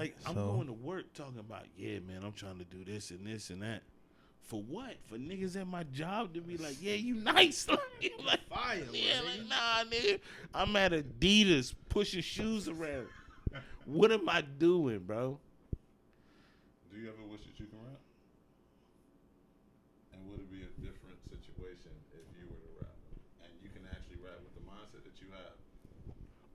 Like, I'm going to work talking about, yeah, man, I'm trying to do this and this and that. For what? For niggas at my job to be like, yeah, you nice. Like, fire, yeah, like, nah, nigga. I'm at Adidas pushing shoes around. What am I doing, bro? Do you ever wish that you can rap? And would it be a different situation if you were to rap? And you can actually rap with the mindset that you have?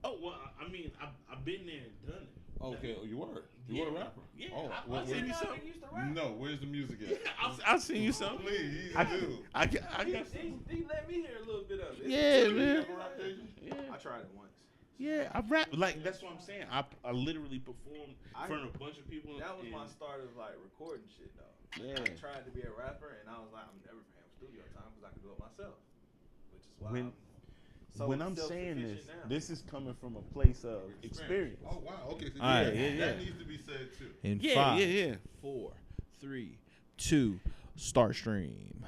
Oh, well, I mean, I've been there and done it. Okay, you were. You were a rapper. Yeah. Oh, I'll send you something. No, where's the music at? I'll send you something. Please, do. I got He let me hear a little bit of it. Yeah, man. Yeah. I tried it once. Yeah, I rap. Like, that's what I'm saying. I literally performed in front of a bunch of people. That was my start of, like, recording shit, though. Yeah. I tried to be a rapper, and I was like, I'm never paying for studio time because I can do it myself. Which is why when I'm saying this is coming from a place of experience. Oh, wow. Okay. So All right. That needs to be said, too. In Yeah. 5, 4, 3, 2, start stream.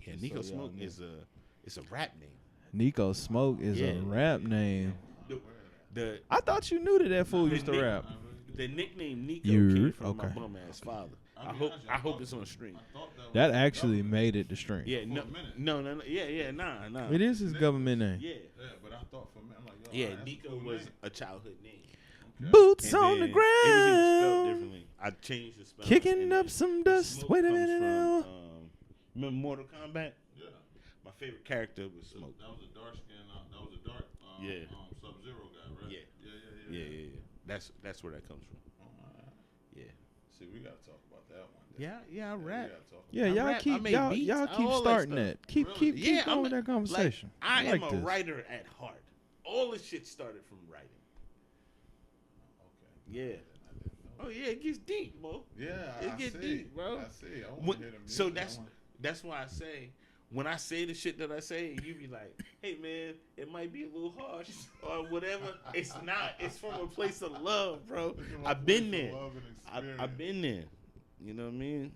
Yeah, Nico Smoke is a rap name. Nico Smoke is a rap name. I thought you knew that fool used to rap. The nickname Nico came from my okay. bum ass father. I hope it's on stream. That actually made it to stream. Yeah, no, yeah, nah. It is his government name. Yeah, But I thought for me, I'm like, yo, yeah. that's Nico a cool was name. a childhood name. Boots And on the then It was even spelled ground, differently. I changed the spelling. kicking and up then some the dust. Smoke Wait a comes minute from, now. Remember Mortal Kombat? Yeah. My favorite character was Smoke. That was a dark skin. That was a dark Sub-Zero guy, right? Yeah. That's where that comes from. Yeah. See, we gotta talk about that one day. Yeah, I rap. Yeah, I y'all rap. I keep make y'all beats, y'all keep all that starting stuff. that. Keep Yeah, going with that conversation. Like, I am like a this. writer at heart. All this shit started from writing. Okay. Yeah. Oh yeah, it gets deep, bro. Yeah, It gets deep, bro. I see. I want to hear the music. So that's why I say, when I say the shit that I say, you be like, hey man, it might be a little harsh or whatever. It's not. It's from a place of love, bro. I've been there. I've been there. You know what I mean?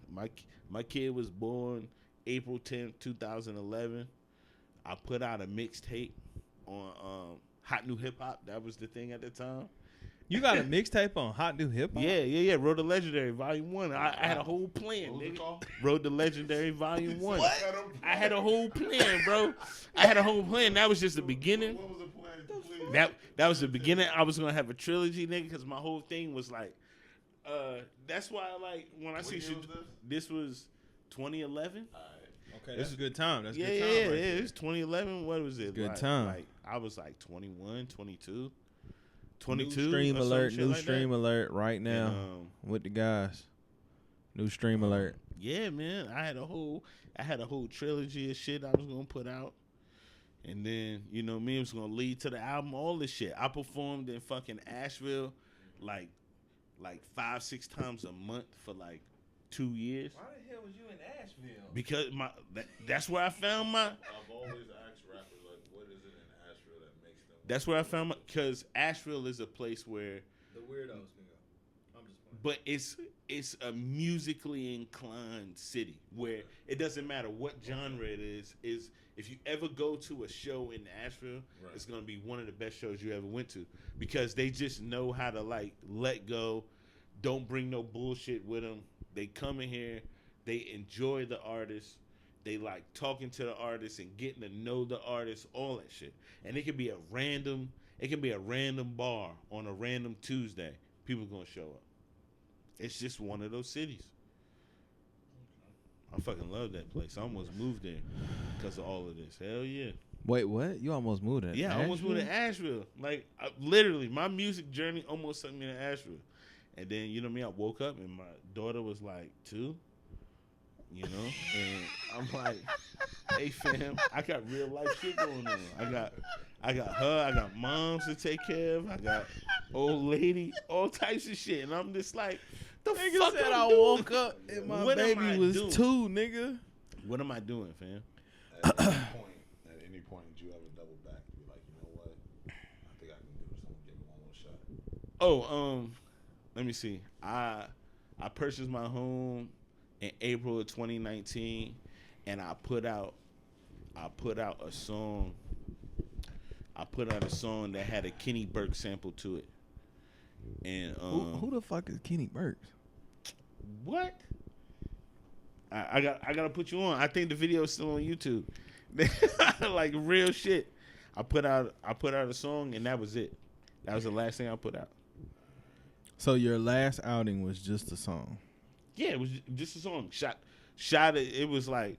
My kid was born April 10th, 2011. I put out a mixtape on Hot New Hip Hop. That was the thing at the time. You got a mixtape on Hot New Hip Hop? Yeah. Road to Legendary, Volume 1. I had a whole plan, What was it nigga. called? Road to Legendary, Volume 1. What? I had a whole plan, bro. I had a whole plan. That was just the beginning. What was the plan? Please. That was the beginning. I was gonna have a trilogy, nigga, because my whole thing was like, that's why I like when I see year shit. was This was 2011. Okay, that's a good time. That's Yeah, good time. yeah. right there. It's 2011. What was it? Good like, time. Like I was like 21, 22. New stream or some alert. shit New like stream that. alert right now And, with the guys. New stream alert. Yeah, man. I had a whole trilogy of shit I was gonna put out. And then, you know, me was gonna lead to the album, all this shit. I performed in fucking Asheville like 5-6 times a month for like 2 years. Why the hell was you in Asheville? Because that's where I found my I've always asked rappers, like, what is it in Asheville that makes them... that's where I found my, because Asheville is a place where The weirdos can go. I'm just playing. but it's a musically inclined city where it doesn't matter what genre it is if you ever go to a show in Asheville, it's going to be one of the best shows you ever went to because they just know how to like let go, don't bring no bullshit with them. They come in here, they enjoy the artist, they like talking to the artist and getting to know the artist, all that shit. And it can be a random bar on a random Tuesday. People going to show up. It's just one of those cities. I fucking love that place. I almost moved there because of all of this. Hell yeah. Wait, what? You almost moved it? Yeah, I almost moved to Asheville. Like, literally, my music journey almost took me to Asheville. And then, you know what I mean? I woke up and my daughter was like 2, you know? And I'm like, hey, fam, I got real life shit going on. I got her. I got moms to take care of. I got old lady, all types of shit. And I'm just like, the Nigga fuck said I'm I doing? woke up and my What am I baby was doing? 2, nigga. What am I doing, fam? At any point, did you ever double back and be like, you know what? I think I can do this. I'm gonna give it one more shot. Oh, let me see. I purchased my home in April of 2019, and I put out a song. I put out a song that had a Kenny Burke sample to it. And who the fuck is Kenny Burks? What? I gotta put you on. I think the video is still on YouTube. Like real shit. I put out a song and that was it. That was the last thing I put out. So your last outing was just a song? Yeah, it was just a song. Shot it. It was like,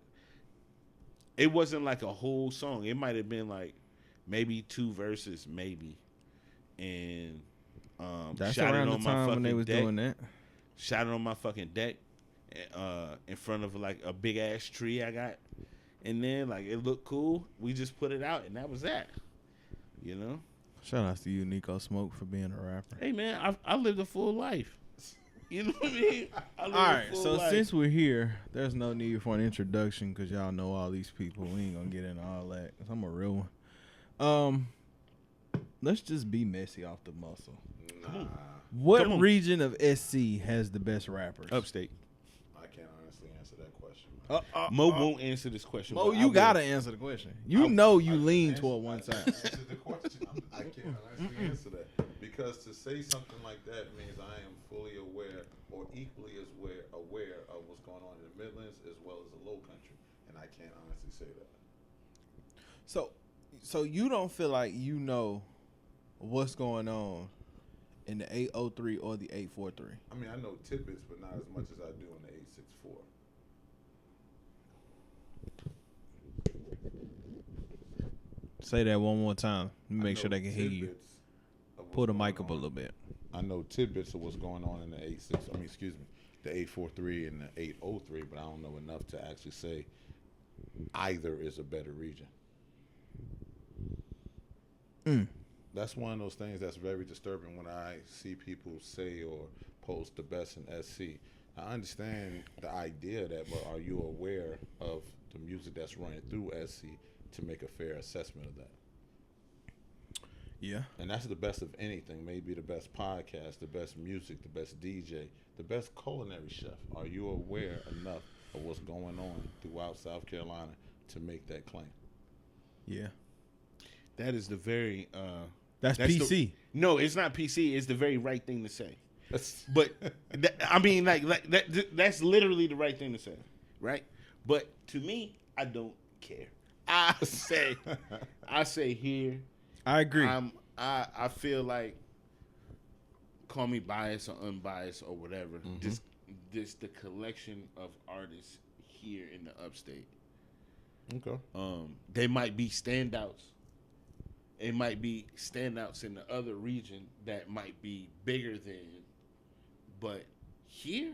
it wasn't like a whole song. It might have been like maybe 2 verses, maybe. And that's shot around it on the time my when they was deck. doing that. Shot it on my fucking deck, in front of like a big ass tree I got, and then like it looked cool. We just put it out, and that was that. You know. Shout out to you, Nico Smoke, for being a rapper. Hey man, I lived a full life. You know what I mean? All right, so since we're here, there's no need for an introduction because y'all know all these people. We ain't gonna get into all that because I'm a real one. Let's just be messy off the muscle. Nah, What region of SC has the best rappers? Upstate. I can't honestly answer that question. Mo won't answer this question. Mo, you gotta answer the question. You lean toward one side. Answer the question. I can't honestly answer that because to say something like that means I am fully aware or equally as aware of what's going on in the Midlands as well as the Low Country, and I can't honestly say that. So you don't feel like you know what's going on in the 803 or the 843? I mean, I know tidbits, but not as much as I do in the 864. Say that one more time. Make sure they can hear you. Pull the mic up a little bit. I know tidbits of what's going on in the 86. I mean, excuse me, the 843 and the 803, but I don't know enough to actually say either is a better region. That's one of those things that's very disturbing when I see people say or post the best in SC. I understand the idea that, but are you aware of the music that's running through SC to make a fair assessment of that? Yeah. And that's the best of anything. Maybe the best podcast, the best music, the best DJ, the best culinary chef. Are you aware enough of what's going on throughout South Carolina to make that claim? Yeah. That is the very that's PC. No, it's not PC. It's the very right thing to say. But I mean, like that's literally the right thing to say, right? But to me, I don't care. I say here. I agree. I feel like, call me biased or unbiased or whatever. Just the collection of artists here in the upstate. Okay. They might be standouts. It might be standouts in the other region that might be bigger than, but here,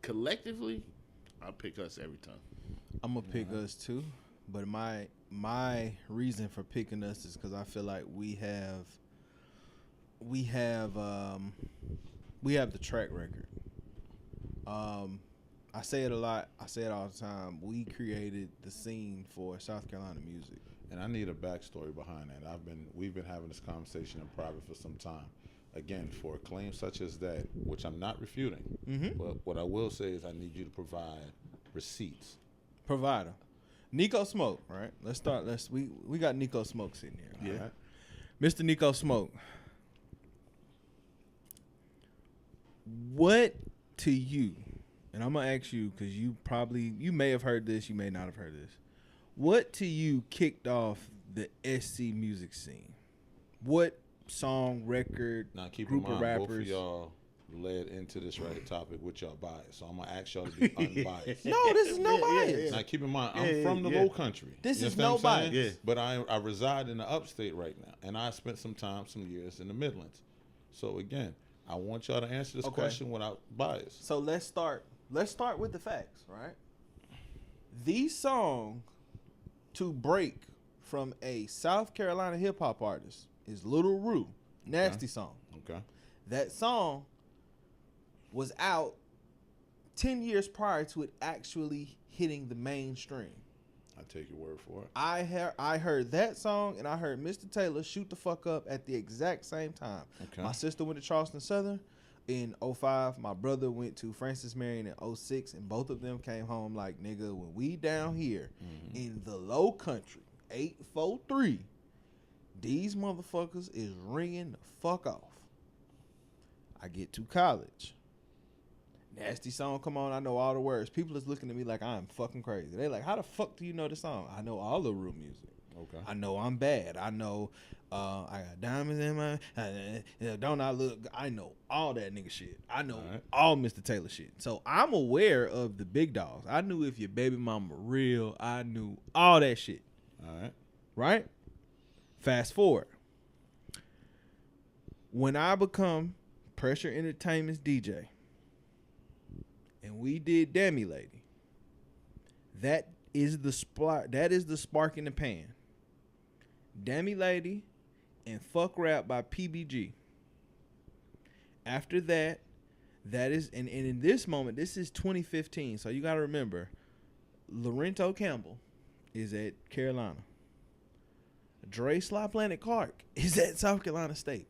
collectively, I'll pick us every time. I'm gonna pick us too, but my reason for picking us is because I feel like we have the track record. I say it a lot. I say it all the time. We created the scene for South Carolina music. And I need a backstory behind that. We've been having this conversation in private for some time. Again, for a claim such as that, which I'm not refuting, but what I will say is I need you to provide receipts. Provider. Nico Smoke, right? Let's start. We got Nico Smoke sitting here. Yeah. Right? Mr. Nico Smoke. What to you, and I'm gonna ask you because you may have heard this, you may not have heard this. What to you kicked off the SC music scene? What song, record, now, keep group in mind, of rappers? both of y'all led into this topic with y'all bias. So I'm going to ask y'all to be unbiased. No, this is no bias. Now, keep in mind, I'm from the Low Country. This you is no bias. Yeah. But I reside in the upstate right now, and I spent some years in the Midlands. So, again, I want y'all to answer this question without bias. So let's start with the facts, right? These songs to break from a South Carolina hip hop artist is Little Rue, Nasty Song. Okay. That song was out 10 years prior to it actually hitting the mainstream. I take your word for it. I heard that song and I heard Mr. Taylor Shoot the Fuck Up at the exact same time. Okay. My sister went to Charleston Southern in 2005. My brother went to Francis Marion in 2006, and both of them came home like, nigga, when we down here in the Low Country, 843, these motherfuckers is ringing the fuck off. I get to college. Nasty song come on, I know all the words. People is looking at me like I'm fucking crazy. They like, how the fuck do you know the song? I know all the Rue music. Okay. I know I'm bad. I know I got diamonds in my don't I look, I know all that nigga shit. I know all Mr. Taylor shit. So I'm aware of the big dogs. I knew if your baby mama real. I knew all that shit. All right. Right? Fast forward. When I become Pressure Entertainment's DJ and we did Dammy Lady, that is the spark in the pan. Dammy Lady and Fuck Rap by PBG. After that is and in this moment, this is 2015. So you gotta remember, Laurento Campbell is at Carolina. Dre Sly Planet Clark is at South Carolina State.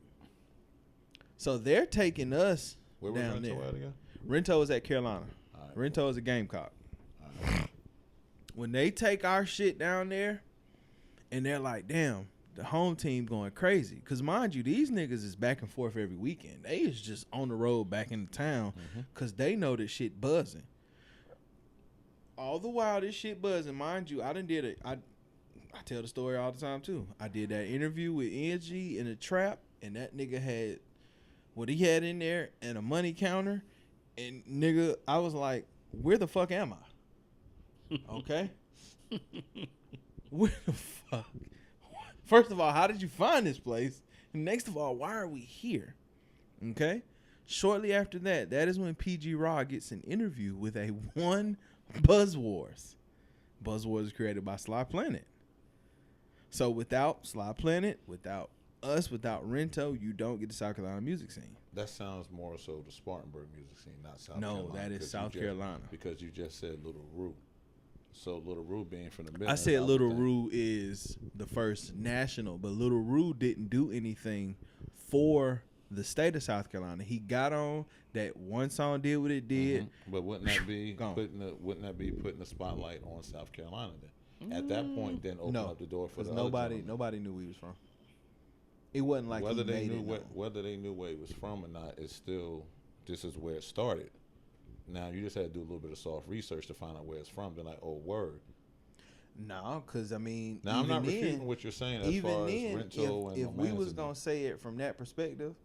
So they're taking us Where down was there. Rento at again? Rento is at Carolina. All right. Rento is a Gamecock. All right. When they take our shit down there, and they're like, damn, the home team going crazy. Because mind you, these niggas is back and forth every weekend. They is just on the road back in the town because they know that shit buzzing. All the while this shit buzzing, mind you, I tell the story all the time too. I did that interview with NG in the trap, and that nigga had what he had in there and a money counter. And nigga, I was like, where the fuck am I? Okay? Where the fuck? First of all, how did you find this place? And next of all, why are we here? Okay? Shortly after that, that is when PG Raw gets an interview with a one Buzz Wars. Buzz Wars is created by Sly Planet. So without Sly Planet, without us, without Rento, you don't get the South Carolina music scene. That sounds more so the Spartanburg music scene, not South No, Carolina. that is South Carolina. Because you just said Little Rue. So Little Rue being from the middle. I said Little Rue is the first national, but Little Rue didn't do anything for the state of South Carolina. He got on that one song, did what it did. But wouldn't that be putting the spotlight on South Carolina then? At that point, then open up the door for the nobody knew where he was from. It wasn't like whether he they made knew it whether they knew where he was from or not. It's still, this is where it started. Now you just had to do a little bit of soft research to find out where it's from. They're like, oh, word. No, because I mean, now I'm not refuting what you're saying as far as Rento and if we was gonna say it from that perspective,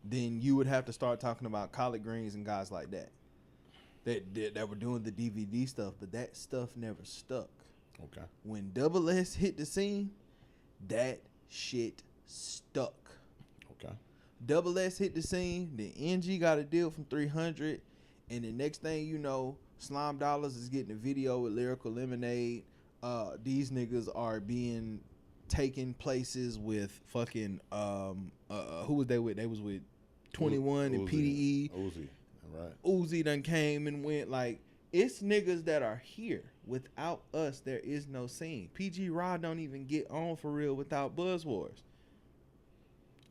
then you would have to start talking about collard greens and guys like that were doing the DVD stuff, but that stuff never stuck. Okay. When Double S hit the scene, that shit stuck. Okay. Double S hit the scene, then NG got a deal from 300, and the next thing you know, Slime Dollars is getting a video with Lyrical Lemonade. These niggas are being taken places with fucking who was they with? They was with 21 and PDE. Uzi, right? Uzi done came and went. Like, it's niggas that are here. Without us, there is no scene. PG Rod don't even get on for real without Buzz Wars.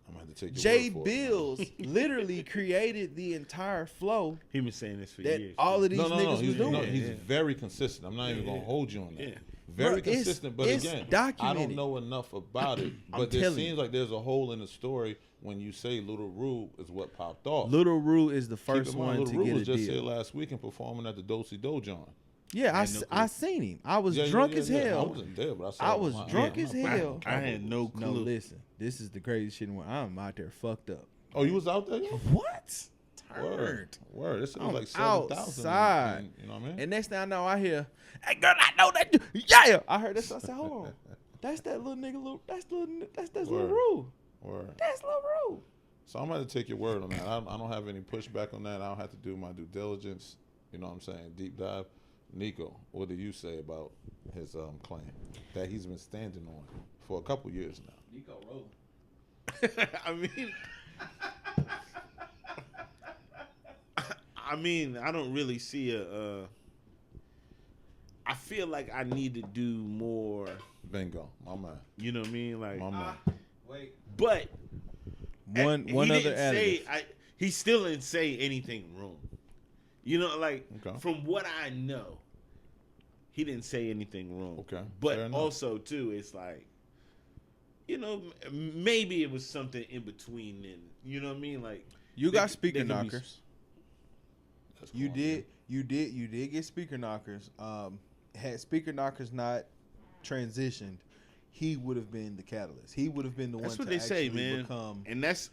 I'm gonna have to take your Jay word for Bills literally created the entire flow. He been saying this for that years. all of these niggas was doing. He's very consistent. I'm not even gonna hold you on that. Yeah. Very Bro, consistent, but it's again, documented. I don't know enough about it. I'm But it telling seems like there's a hole in the story when you say Little Rue is what popped off. Little Rue is the Keep first in mind, one Little to Rue get was a just here deal. last week and performing at the Dosey Dojon. Yeah, I seen him. I was drunk as hell. I wasn't there, but I saw I him was online. drunk as hell. I had no clue. No, listen. This is the crazy shit. When I'm out there fucked up. Oh, you was out there? Yo? What? Word. This was I'm like 7,000. outside. You know what I mean? And next thing I know, I hear, "Hey girl, I know that." Yeah, I heard this. I said, "Hold on, that's that little nigga. That's Little Rue. Word. That's Little Rue." So I'm going to take your word on that. I don't have any pushback on that. I don't have to do my due diligence. You know what I'm saying? Deep dive. Nico, what do you say about his claim that he's been standing on for a couple years now? Nico rolling. I mean, I don't really see I feel like I need to do more. Bingo, my man. You know what I mean? Like, My man. Wait. but One he other didn't say. additive. He still didn't say anything wrong. You know, like Okay. from what I know, he didn't say anything wrong. Okay, fair But enough. also too, it's like, you know, maybe it was something in between. And you know what I mean? Like, You got speaker they can be- knockers. That's You corny. did get speaker knockers. Had speaker knockers not transitioned, he would have been the catalyst. He would have been the one. That's what to they say, actually man. Become, And that's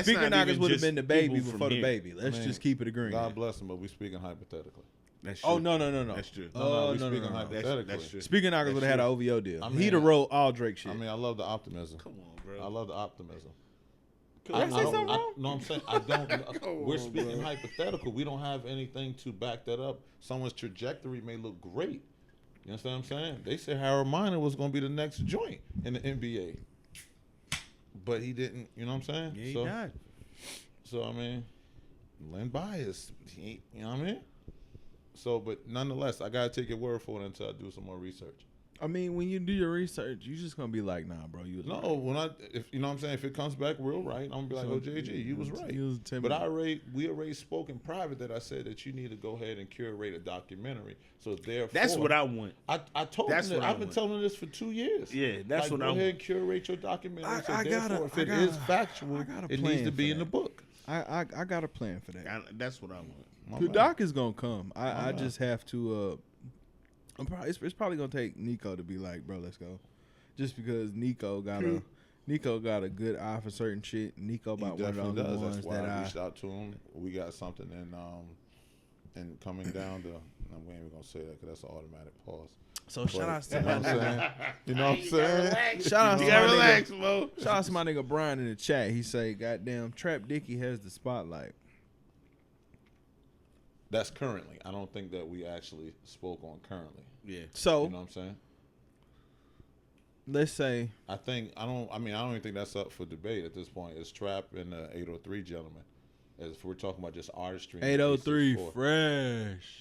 speaker not knockers even would have just been the baby people from before the here. baby. Let's Man, just keep it a green. God bless him, but we speaking hypothetically. That's true. Oh no. That's true. No, we no, speaking no. hypothetically. That's true. Speaker knockers That's would have had an true. OVO deal. I mean, He'd have wrote all Drake shit. I mean, I love the optimism. Come on, bro. I love the optimism. Did I say something wrong? No, I'm saying I don't. We're on, speaking bro. hypothetical. We don't have anything to back that up. Someone's trajectory may look great. You understand what I'm saying? They said Harold Miner was going to be the next joint in the NBA, but he didn't. You know what I'm saying? Yeah, he died. So I mean, Len Bias. He ain't, you know what I mean? So, but nonetheless, I gotta take your word for it until I do some more research. I mean, when you do your research, you just gonna be like, nah, bro, you was No, if you know what I'm saying, if it comes back real right, I'm gonna be like, So, oh JG, you was right. you was But we already spoke in private that I said that you need to go ahead and curate a documentary. So therefore, That's what I want. I told That's him what that. I I've been want. telling him this for 2 years. Yeah, that's like, what go I ahead want. and curate your documentary. So I therefore, gotta- if I it gotta- is factual, I got a it plan needs to for be in that. the book. I got a plan for that. That's what I want. My The man. doc is gonna come. I man. just have to. It's probably gonna take Nico to be like, bro, let's go. Just because Nico got a good eye for certain shit. Nico He about one of the definitely only does. ones That's why that I reached out to him. We got something and coming down to. We ain't even gonna say that because that's an automatic pause. So shout out to You know what I'm my saying? You know what I'm saying? shout out to You my gotta nigga. relax, Mo. Shout out to my nigga Brian in the chat. He say, "Goddamn, Trap Dicky has the spotlight." That's currently. I don't think that we actually spoke on currently. Yeah. So You know what I'm saying? let's say I don't even think that's up for debate at this point. It's Trap and the 803 gentleman. As if we're talking about just artistry. and 803 basis for- fresh.